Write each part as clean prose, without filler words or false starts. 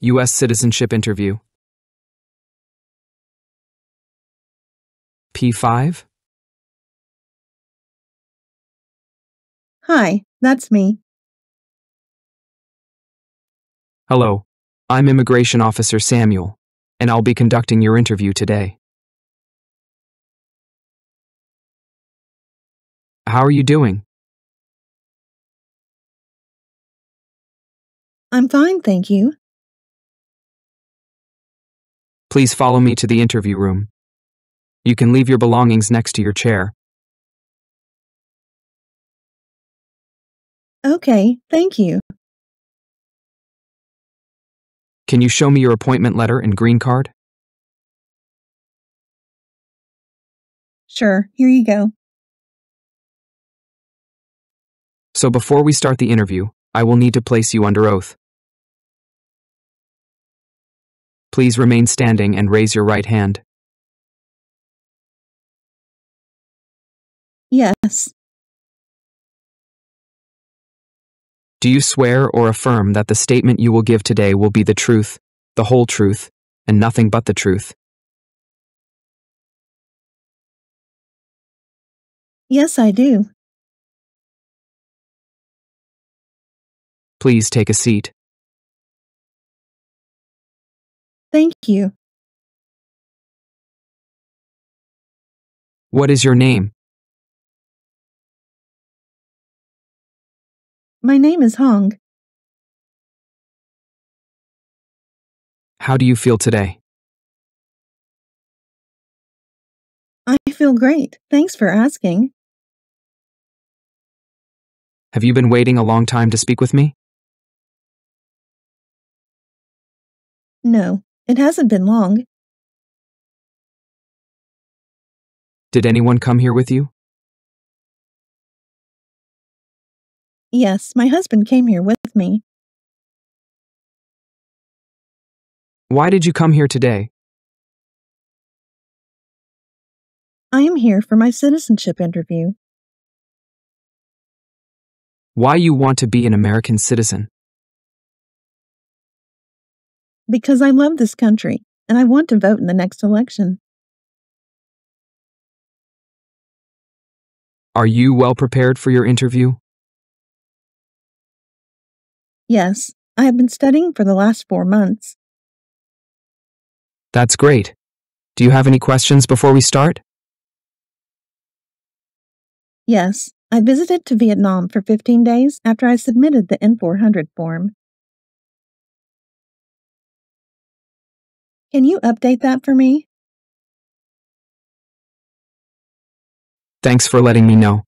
U.S. citizenship interview. P5? Hi, that's me. Hello, I'm Immigration Officer Samuel, and I'll be conducting your interview today. How are you doing? I'm fine, thank you. Please follow me to the interview room. You can leave your belongings next to your chair. Okay, thank you. Can you show me your appointment letter and green card? Sure, here you go. So before we start the interview, I will need to place you under oath. Please remain standing and raise your right hand. Yes, Do you swear or affirm that the statement you will give today will be the truth, the whole truth, and nothing but the truth? yes, I do. Please take a seat. Thank you. What is your name? My name is HAY GØP. How do you feel today? I feel great. Thanks for asking. Have you been waiting a long time to speak with me? No, it hasn't been long. Did anyone come here with you? Yes, my husband came here with me. Why did you come here today? I am here for my citizenship interview. Why you want to be an American citizen? Because I love this country, and I want to vote in the next election. Are you well prepared for your interview? Yes, I have been studying for the last 4 months. That's great. Do you have any questions before we start? Yes, I visited to Vietnam for 15 days after I submitted the N400 form. Can you update that for me? Thanks for letting me know.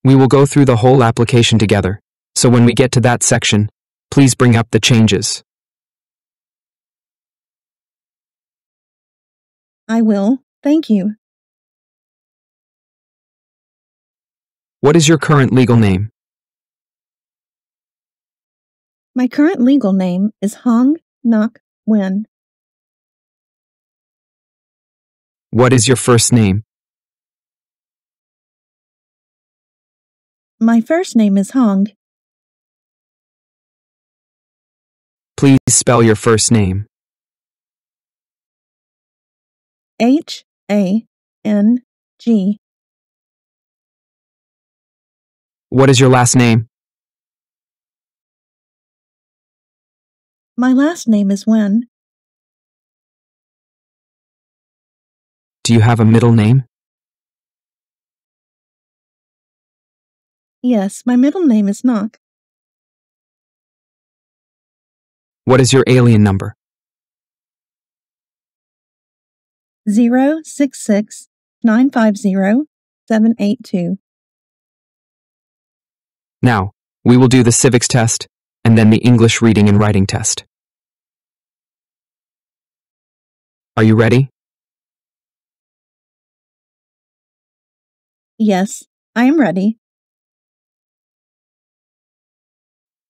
We will go through the whole application together, so when we get to that section, please bring up the changes. I will. Thank you. What is your current legal name? My current legal name is HAY GØP. What is your first name? My first name is HAY. Please spell your first name. HANG. What is your last name? My last name is Nguyen. Do you have a middle name? Yes, my middle name is Ngoc. What is your alien number? 066-950-782. Now, we will do the civics test, and then the English reading and writing test. Are you ready? Yes, I am ready.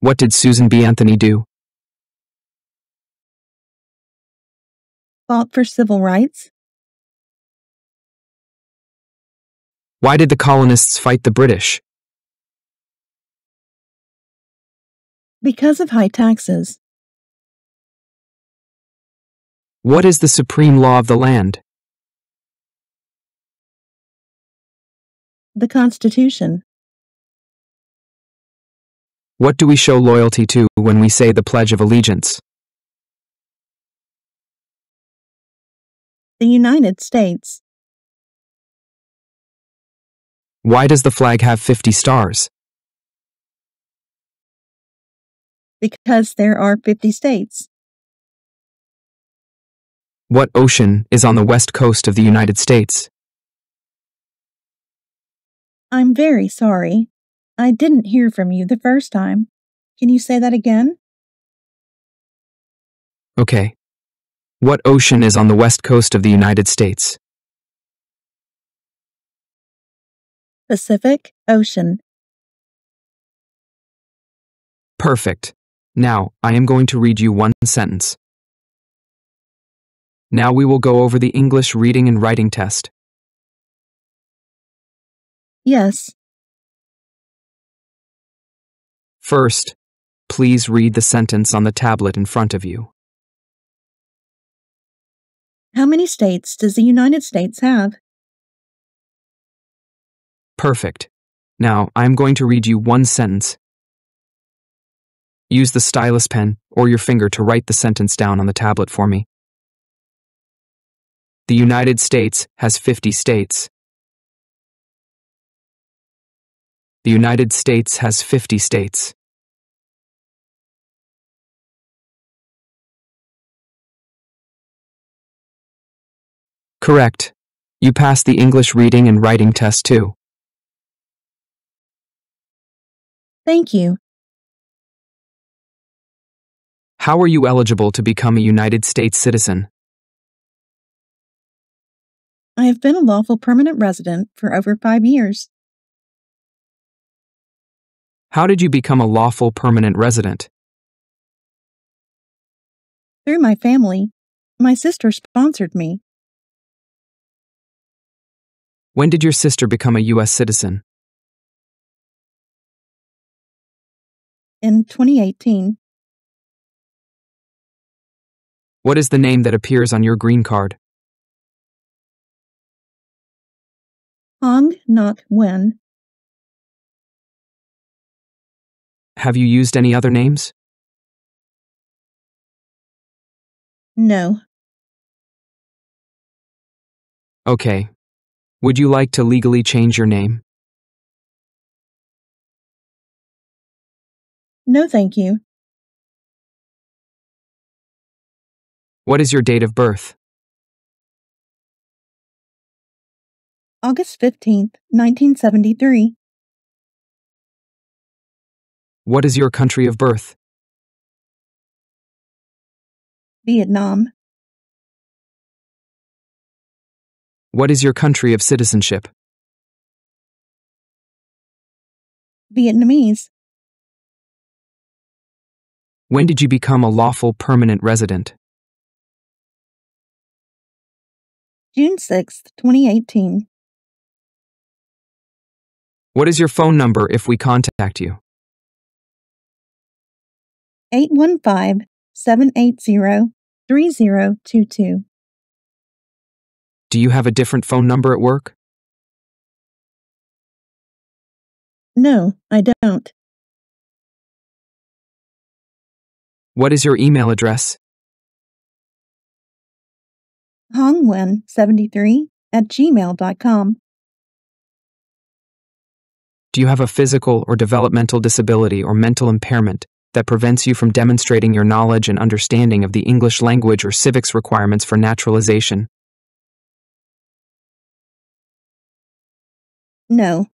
What did Susan B. Anthony do? Fought for civil rights. Why did the colonists fight the British? Because of high taxes. What is the supreme law of the land? The Constitution. What do we show loyalty to when we say the Pledge of Allegiance? The United States. Why does the flag have 50 stars? Because there are 50 states. What ocean is on the west coast of the United States? I'm very sorry. I didn't hear from you the first time. Can you say that again? Okay. What ocean is on the west coast of the United States? Pacific Ocean. Perfect. Now, I am going to read you one sentence. Now we will go over the English reading and writing test. Yes. First, please read the sentence on the tablet in front of you. How many states does the United States have? Perfect. Now, I am going to read you one sentence. Use the stylus pen or your finger to write the sentence down on the tablet for me. The United States has 50 states. The United States has 50 states. Correct. You passed the English reading and writing test too. Thank you. How are you eligible to become a United States citizen? I have been a lawful permanent resident for over 5 years. How did you become a lawful permanent resident? Through my family. My sister sponsored me. When did your sister become a U.S. citizen? In 2018. What is the name that appears on your green card? PHauNG Not When. Have you used any other names? No. Okay. Would you like to legally change your name? No, thank you. What is your date of birth? August 15th, 1973. What is your country of birth? Vietnam. What is your country of citizenship? Vietnamese. When did you become a lawful permanent resident? June 6th, 2018. What is your phone number if we contact you? 815-780-3022. Do you have a different phone number at work? No, I don't. What is your email address? HongWen73@gmail.com. Do you have a physical or developmental disability or mental impairment that prevents you from demonstrating your knowledge and understanding of the English language or civics requirements for naturalization? No.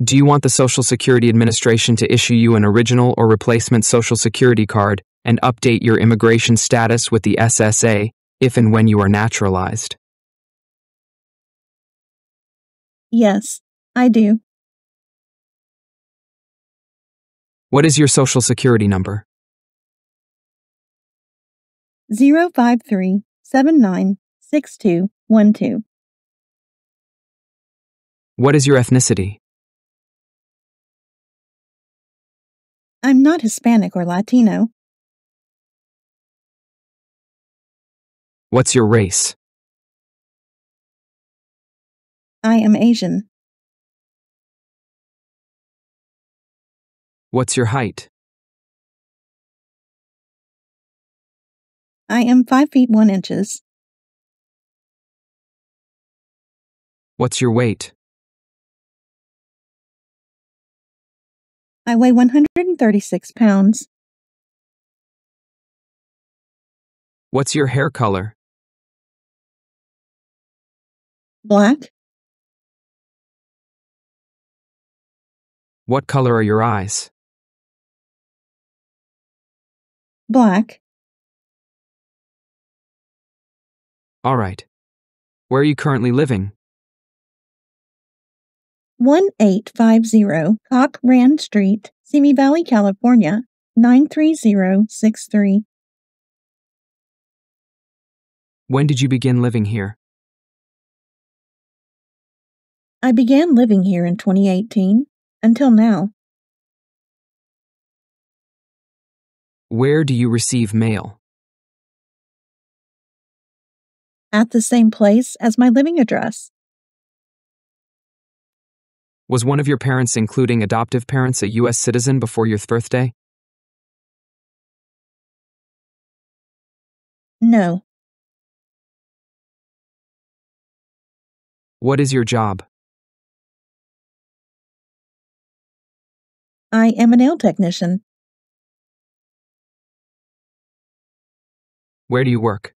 Do you want the Social Security Administration to issue you an original or replacement Social Security card and update your immigration status with the SSA if and when you are naturalized? Yes, I do. What is your Social Security number? 053-796212. What is your ethnicity? I'm not Hispanic or Latino. What's your race? I am Asian. What's your height? I am 5 feet 1 inches. What's your weight? I weigh 136 pounds. What's your hair color? Black. What color are your eyes? Black. All right. Where are you currently living? 1850 Cock Rand Street, Simi Valley, California, 93063. When did you begin living here? I began living here in 2018, until now. Where do you receive mail? At the same place as my living address. Was one of your parents, including adoptive parents, a U.S. citizen before your birthday? No. What is your job? I am a nail technician. Where do you work?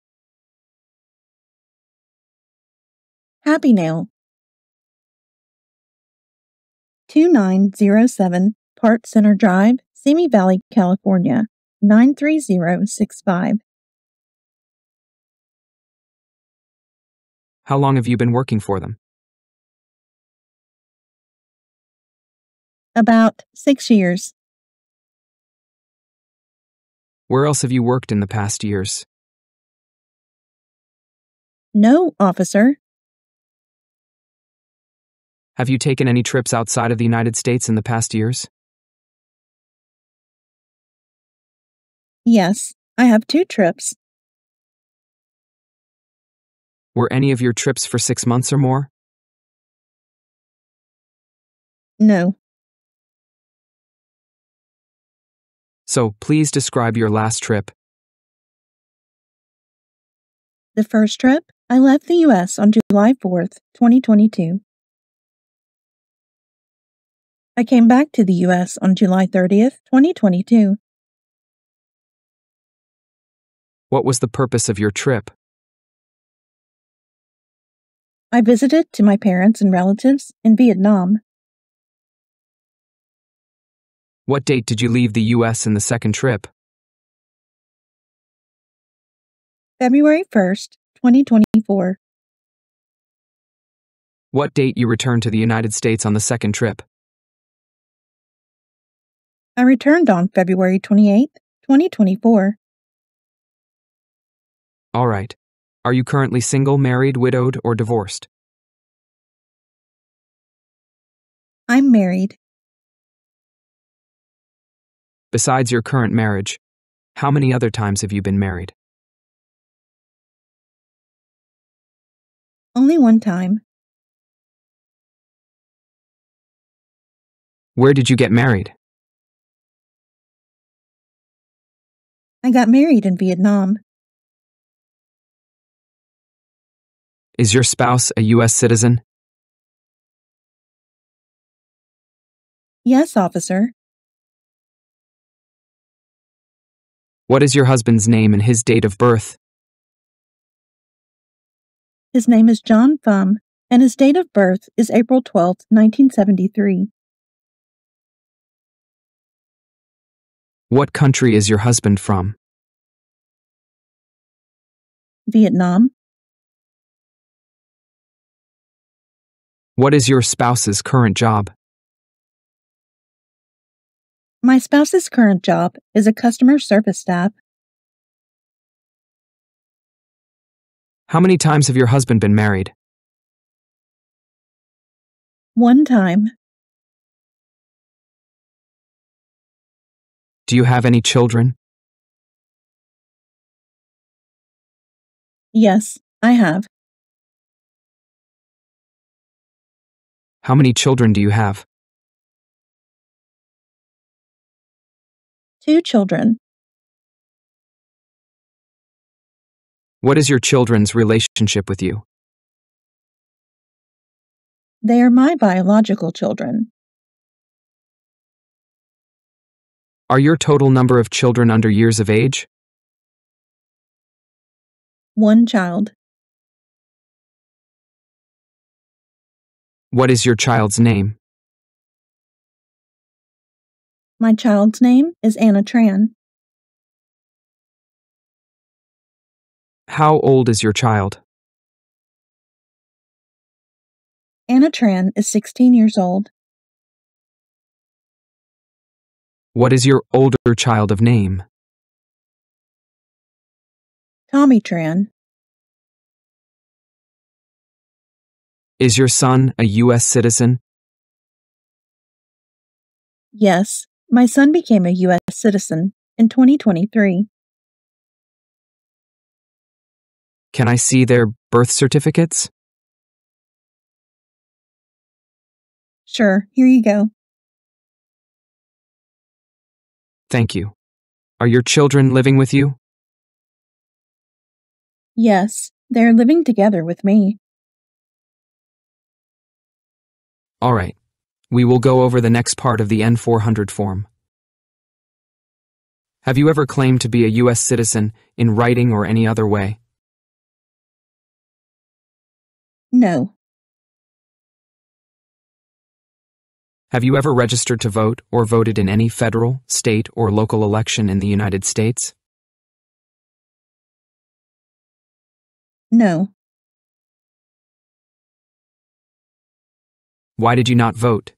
Happy Nail. 2907 Park Center Drive, Simi Valley, California, 93065. How long have you been working for them? About 6 years. Where else have you worked in the past years? No, officer. Have you taken any trips outside of the United States in the past years? Yes, I have 2 trips. Were any of your trips for 6 months or more? No. So, please describe your last trip. The first trip, I left the U.S. on July 4th, 2022. I came back to the U.S. on July 30th, 2022. What was the purpose of your trip? I visited to my parents and relatives in Vietnam. What date did you leave the U.S. in the second trip? February 1st, 2024. What date you returned to the United States on the second trip? I returned on February 28th, 2024. All right. Are you currently single, married, widowed, or divorced? I'm married. Besides your current marriage, how many other times have you been married? Only one time. Where did you get married? I got married in Vietnam. Is your spouse a U.S. citizen? Yes, officer. What is your husband's name and his date of birth? His name is John Pham, and his date of birth is April 12th, 1973. What country is your husband from? Vietnam. What is your spouse's current job? My spouse's current job is a customer service staff. How many times have your husband been married? One time. Do you have any children? Yes, I have. How many children do you have? 2 children. What is your children's relationship with you? They are my biological children. Are your total number of children under years of age? 1 child. What is your child's name? My child's name is Anna Tran. How old is your child? Anna Tran is 16 years old. What is your older child of name? Tommy Tran. Is your son a U.S. citizen? Yes, my son became a U.S. citizen in 2023. Can I see their birth certificates? Sure, here you go. Thank you. Are your children living with you? Yes, they're living together with me. All right. We will go over the next part of the N400 form. Have you ever claimed to be a U.S. citizen in writing or any other way? No. Have you ever registered to vote or voted in any federal, state, or local election in the United States? No. Why did you not vote?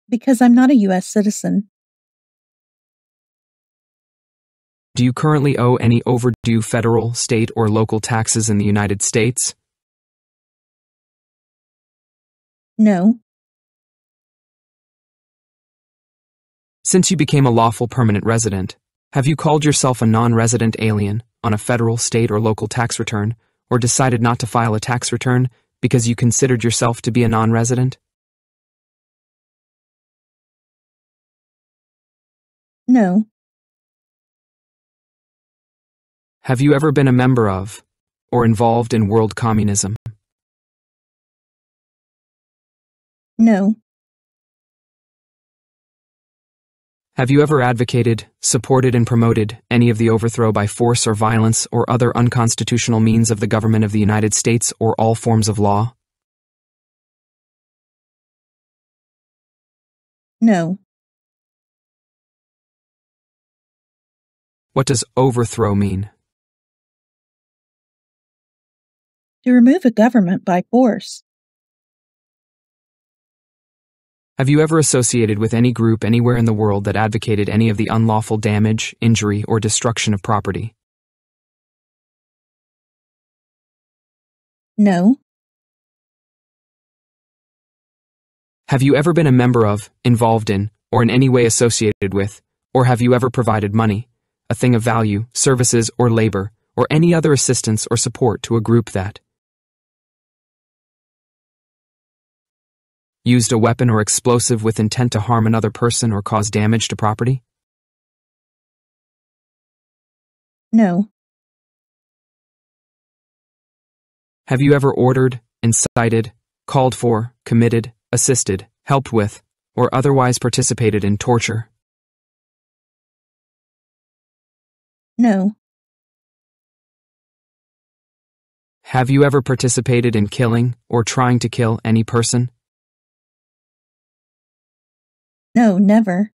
Because I'm not a U.S. citizen. Do you currently owe any overdue federal, state, or local taxes in the United States? No. Since you became a lawful permanent resident, have you called yourself a non-resident alien on a federal, state, or local tax return, or decided not to file a tax return because you considered yourself to be a non-resident? No. Have you ever been a member of, or involved in world communism? No. Have you ever advocated, supported, and promoted any of the overthrow by force or violence or other unconstitutional means of the government of the United States or all forms of law? No. What does overthrow mean? To remove a government by force. Have you ever associated with any group anywhere in the world that advocated any of the unlawful damage, injury, or destruction of property? No. Have you ever been a member of, involved in, or in any way associated with, or have you ever provided money, a thing of value, services, or labor, or any other assistance or support to a group that used a weapon or explosive with intent to harm another person or cause damage to property? No. Have you ever ordered, incited, called for, committed, assisted, helped with, or otherwise participated in torture? No. Have you ever participated in killing or trying to kill any person? No, never.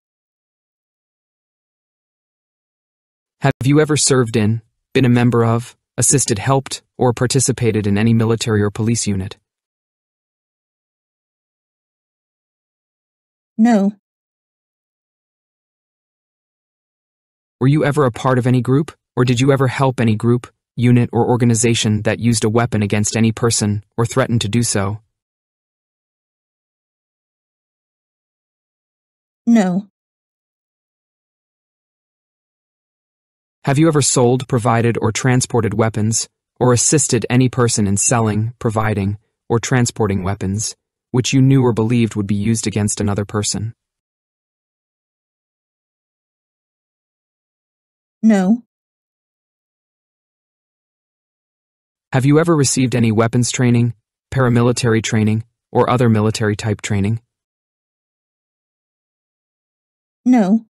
Have you ever served in, been a member of, assisted, helped, or participated in any military or police unit? No. Were you ever a part of any group, or did you ever help any group, unit, or organization that used a weapon against any person or threatened to do so? No. Have you ever sold, provided, or transported weapons, or assisted any person in selling, providing, or transporting weapons, which you knew or believed would be used against another person? No. Have you ever received any weapons training, paramilitary training, or other military-type training? No.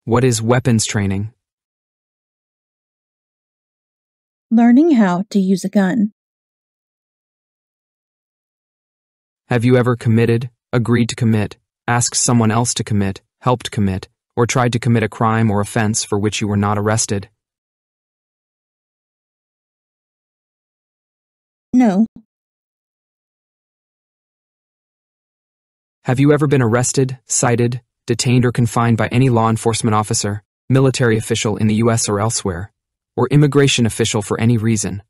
What is weapons training? Learning how to use a gun. Have you ever committed, agreed to commit, asked someone else to commit, helped commit, or tried to commit a crime or offense for which you were not arrested? No. Have you ever been arrested, cited, detained, or confined by any law enforcement officer, military official in the U.S. or elsewhere, or immigration official for any reason,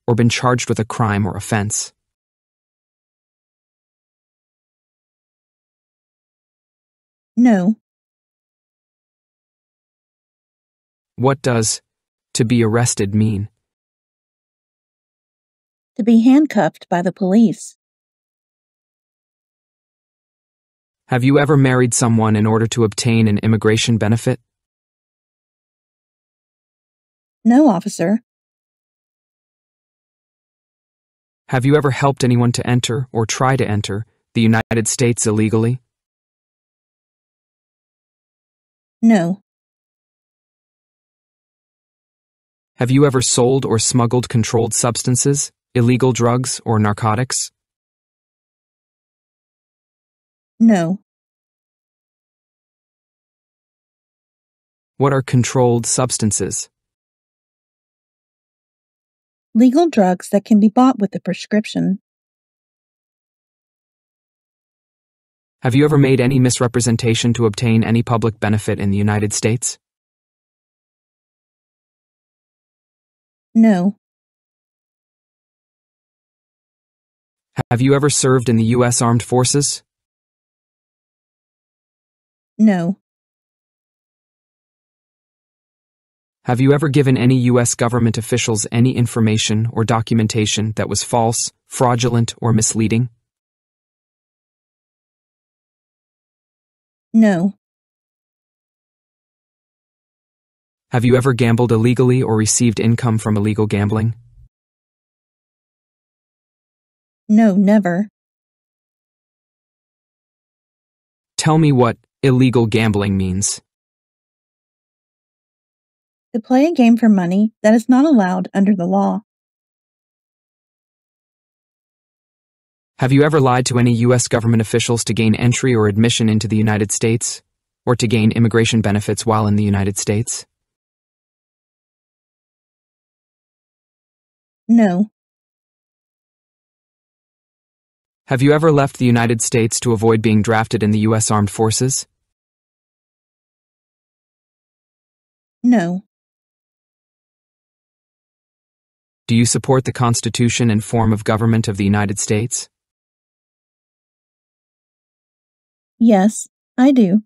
or been charged with a crime or offense? No. What does to be arrested mean? To be handcuffed by the police. Have you ever married someone in order to obtain an immigration benefit? No, officer. Have you ever helped anyone to enter or try to enter the United States illegally? No. Have you ever sold or smuggled controlled substances, illegal drugs, or narcotics? No. What are controlled substances? Legal drugs that can be bought with a prescription. Have you ever made any misrepresentation to obtain any public benefit in the United States? No. Have you ever served in the U.S. Armed Forces? No. Have you ever given any U.S. government officials any information or documentation that was false, fraudulent, or misleading? No. Have you ever gambled illegally or received income from illegal gambling? No, never. Tell me what illegal gambling means. To play a game for money that is not allowed under the law. Have you ever lied to any U.S. government officials to gain entry or admission into the United States, or to gain immigration benefits while in the United States? No. Have you ever left the United States to avoid being drafted in the U.S. Armed Forces? No. Do you support the Constitution and form of government of the United States? Yes, I do.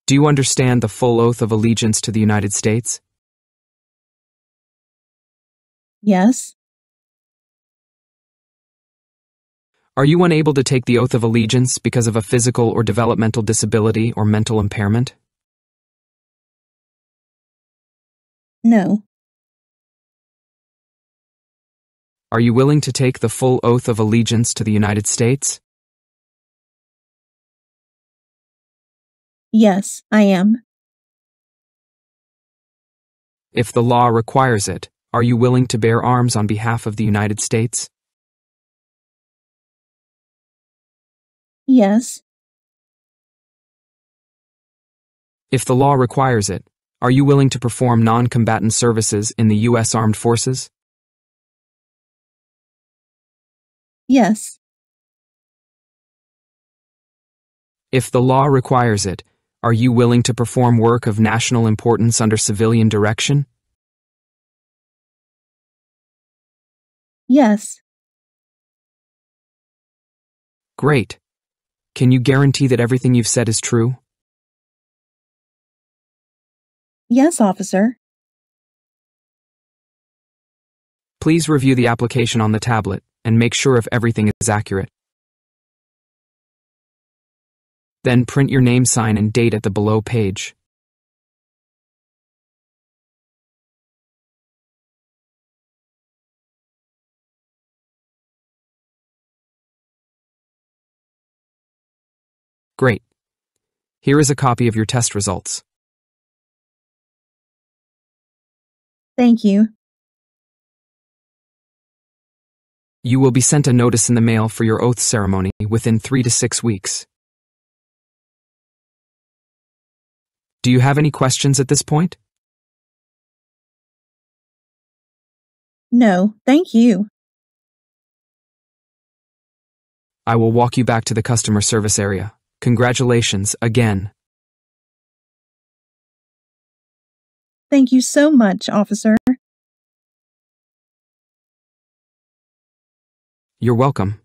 Do you understand the full oath of allegiance to the United States? Yes. Are you unable to take the oath of allegiance because of a physical or developmental disability or mental impairment? No. Are you willing to take the full oath of allegiance to the United States? Yes, I am. If the law requires it, are you willing to bear arms on behalf of the United States? Yes. If the law requires it, are you willing to perform non-combatant services in the U.S. Armed Forces? Yes. If the law requires it, are you willing to perform work of national importance under civilian direction? Yes. Great. Can you guarantee that everything you've said is true? Yes, officer. Please review the application on the tablet and make sure if everything is accurate. Then print your name sign and date at the below page. Great. Here is a copy of your test results. Thank you. You will be sent a notice in the mail for your oath ceremony within 3 to 6 weeks. Do you have any questions at this point? No, thank you. I will walk you back to the customer service area. Congratulations again. Thank you so much, officer. You're welcome.